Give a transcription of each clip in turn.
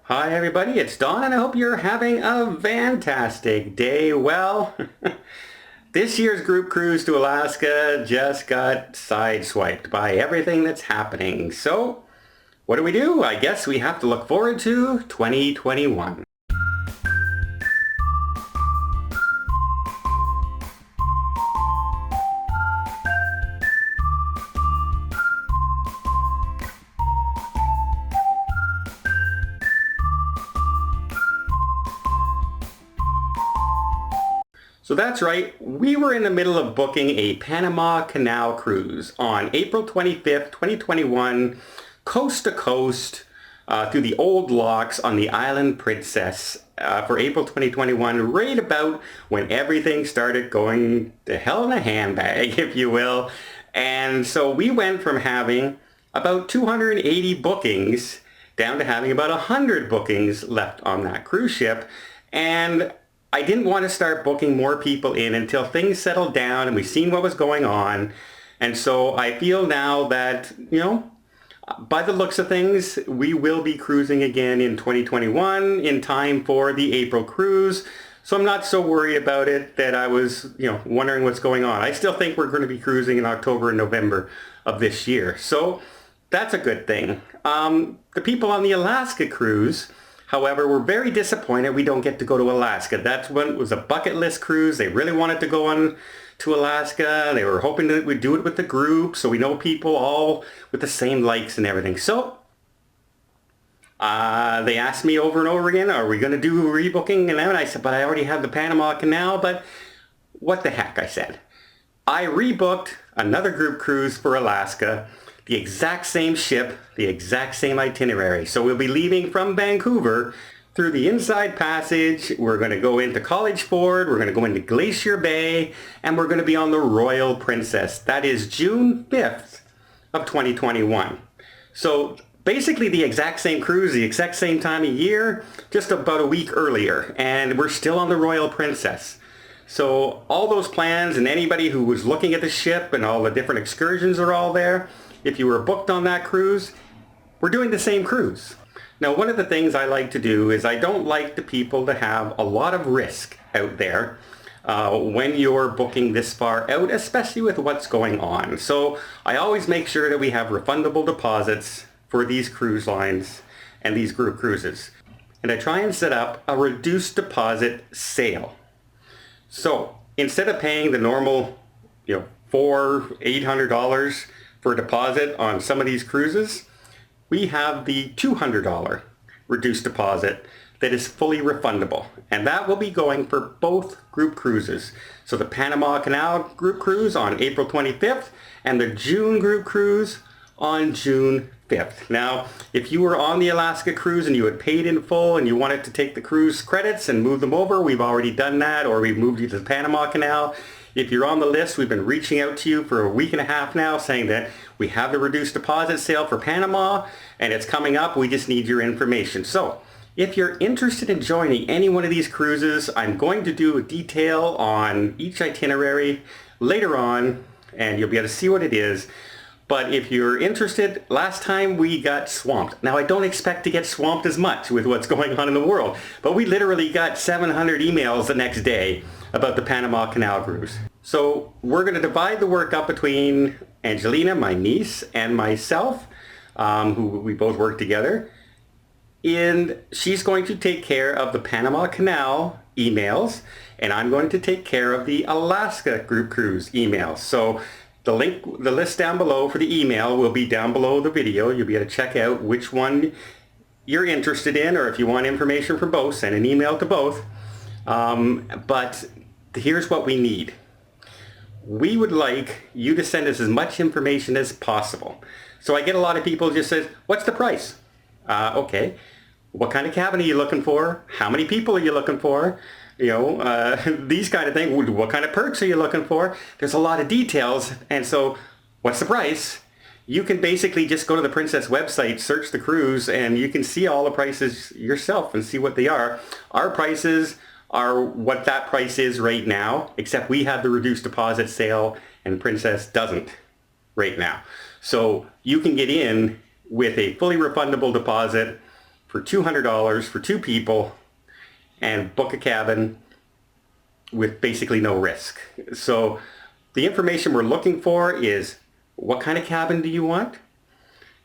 Hi everybody, it's Don and I hope you're having a fantastic day. Well, this year's group cruise to Alaska just got sideswiped by everything that's happening. So, what do? I guess we have to look forward to 2021. So that's right, we were in the middle of booking a Panama Canal cruise on April 25th, 2021, coast to coast through the old locks on the island Princess for April 2021, right about when everything started going to hell in a handbag, if you will. And so we went from having about 280 bookings down to having about 100 bookings left on that cruise ship. And I didn't want to start booking more people in until things settled down and we've seen what was going on. And so I feel now that, by the looks of things, we will be cruising again in 2021 in time for the April cruise. So I'm not so worried about it that I was, wondering what's going on. I still think we're going to be cruising in October and November of this year. So that's a good thing. The people on the Alaska cruise, however, we're very disappointed we don't get to go to Alaska. That's when it was a bucket list cruise. They really wanted to go on to Alaska. They were hoping that we'd do it with the group so we know people all with the same likes and everything. So they asked me over and over again, are we going to do rebooking? And I said, but I already have the Panama Canal. But what the heck, I said. I rebooked another group cruise for Alaska, the exact same ship, the exact same itinerary. So we'll be leaving from Vancouver through the Inside Passage. We're going to go into College Ford. We're going to go into Glacier Bay. And we're going to be on the Royal Princess. That is June 5th of 2021. So basically the exact same cruise, the exact same time of year, just about a week earlier. And we're still on the Royal Princess. So all those plans and anybody who was looking at the ship and all the different excursions are all there. If you were booked on that cruise, we're doing the same cruise. Now, one of the things I like to do is I don't like the people to have a lot of risk out there when you're booking this far out, especially with what's going on. So I always make sure that we have refundable deposits for these cruise lines and these group cruises. And I try and set up a reduced deposit sale. So instead of paying the normal, $800 for a deposit on some of these cruises, we have the $200 reduced deposit that is fully refundable. And that will be going for both group cruises. So the Panama Canal group cruise on April 25th and the June group cruise on June 5th. Now, if you were on the Alaska cruise and you had paid in full and you wanted to take the cruise credits and move them over, we've already done that, or we've moved you to the Panama Canal. If you're on the list, we've been reaching out to you for a week and a half now saying that we have the reduced deposit sale for Panama and it's coming up. We just need your information. So if you're interested in joining any one of these cruises, I'm going to do a detail on each itinerary later on and you'll be able to see what it is. But if you're interested, last time we got swamped. Now I don't expect to get swamped as much with what's going on in the world, but we literally got 700 emails the next day about the Panama Canal cruise. So we're going to divide the work up between Angelina, my niece, and myself, who we both work together. And she's going to take care of the Panama Canal emails, and I'm going to take care of the Alaska group cruise emails. So the list down below for the email will be down below the video. You'll be able to check out which one you're interested in, or if you want information for both, send an email to both. But here's what we need. We would like you to send us as much information as possible. So I get a lot of people just says, what's the price? Okay. What kind of cabin are you looking for? How many people are you looking for? These kind of things. What kind of perks are you looking for? There's a lot of details. And so what's the price? You can basically just go to the Princess website, search the cruise, and you can see all the prices yourself and see what they are. Our prices are what that price is right now, except we have the reduced deposit sale and Princess doesn't right now. So you can get in with a fully refundable deposit for for $200 for 2 people and book a cabin with basically no risk. So the information we're looking for is, what kind of cabin do you want?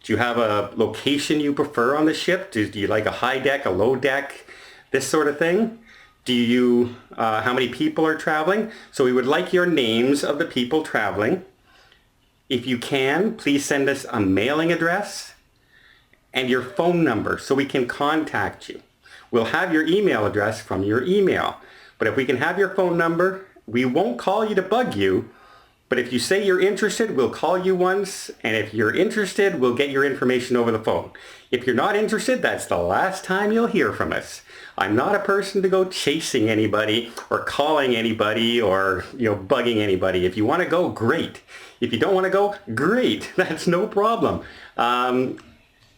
Do you have a location you prefer on the ship? Do you like a high deck, a low deck, this sort of thing? Do you, how many people are traveling? So we would like your names of the people traveling. If you can, please send us a mailing address and your phone number so we can contact you. We'll have your email address from your email. But if we can have your phone number, we won't call you to bug you. But if you say you're interested, we'll call you once. And if you're interested, we'll get your information over the phone. If you're not interested, that's the last time you'll hear from us. I'm not a person to go chasing anybody or calling anybody or, bugging anybody. If you want to go, great. If you don't want to go, great. That's no problem.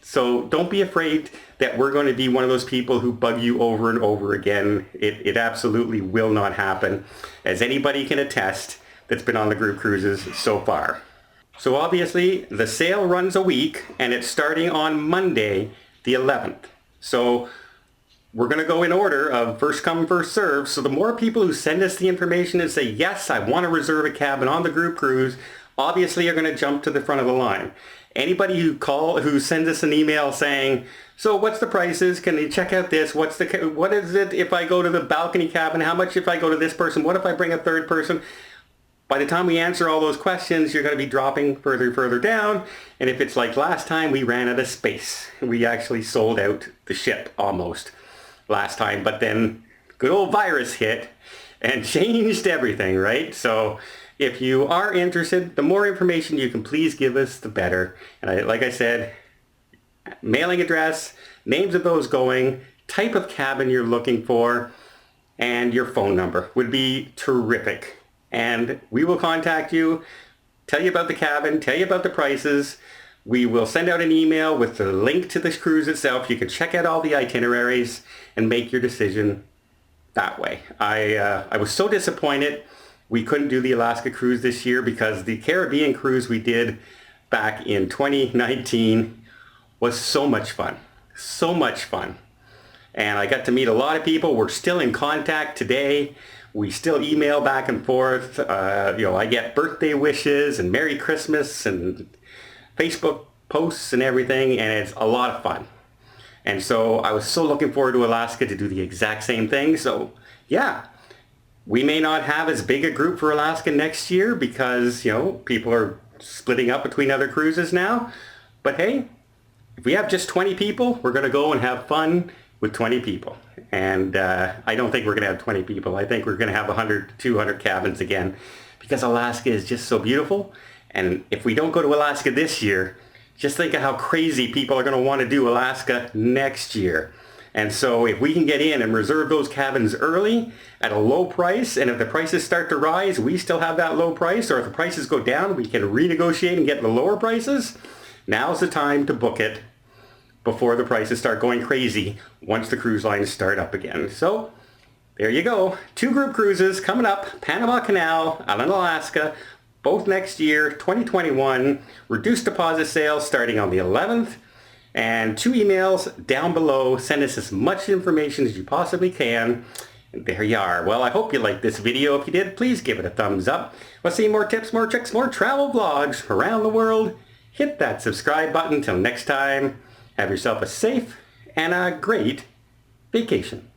So don't be afraid that we're going to be one of those people who bug you over and over again. It absolutely will not happen, as anybody can attest that's been on the group cruises so far. So obviously the sale runs a week and it's starting on Monday the 11th. So we're going to go in order of first come, first serve. So the more people who send us the information and say, yes, I want to reserve a cabin on the group cruise, obviously are going to jump to the front of the line. Anybody who sends us an email saying, so what's the prices? Can you check out this? What is it if I go to the balcony cabin? How much if I go to this person? What if I bring a third person? By the time we answer all those questions, you're going to be dropping further down. And if it's like last time, we ran out of space. We actually sold out the ship almost last time. But then good old virus hit and changed everything, right? So if you are interested, the more information you can please give us, the better. And like I said, mailing address, names of those going, type of cabin you're looking for, and your phone number would be terrific. And we will contact you, tell you about the cabin, tell you about the prices. We will send out an email with the link to the cruise itself. You can check out all the itineraries and make your decision that way. I was so disappointed we couldn't do the Alaska cruise this year because the Caribbean cruise we did back in 2019 was so much fun. So much fun. And I got to meet a lot of people. We're still in contact today. We still email back and forth. I get birthday wishes and Merry Christmas and Facebook posts and everything, and it's a lot of fun. And so I was so looking forward to Alaska to do the exact same thing. So yeah, we may not have as big a group for Alaska next year because, people are splitting up between other cruises now. But hey, if we have just 20 people, we're going to go and have fun with 20 people. And I don't think we're going to have 20 people. I think we're going to have 100, 200 cabins again because Alaska is just so beautiful. And if we don't go to Alaska this year, just think of how crazy people are going to want to do Alaska next year. And so if we can get in and reserve those cabins early at a low price, and if the prices start to rise, we still have that low price, or if the prices go down, we can renegotiate and get the lower prices. Now's the time to book it before the prices start going crazy once the cruise lines start up again. So there you go. 2 group cruises coming up. Panama Canal, Island, Alaska, both next year, 2021. Reduced deposit sales starting on the 11th. And 2 emails down below. Send us as much information as you possibly can. And there you are. Well, I hope you liked this video. If you did, please give it a thumbs up. Want to see more tips, more tricks, more travel vlogs around the world? Hit that subscribe button. Till next time, have yourself a safe and a great vacation.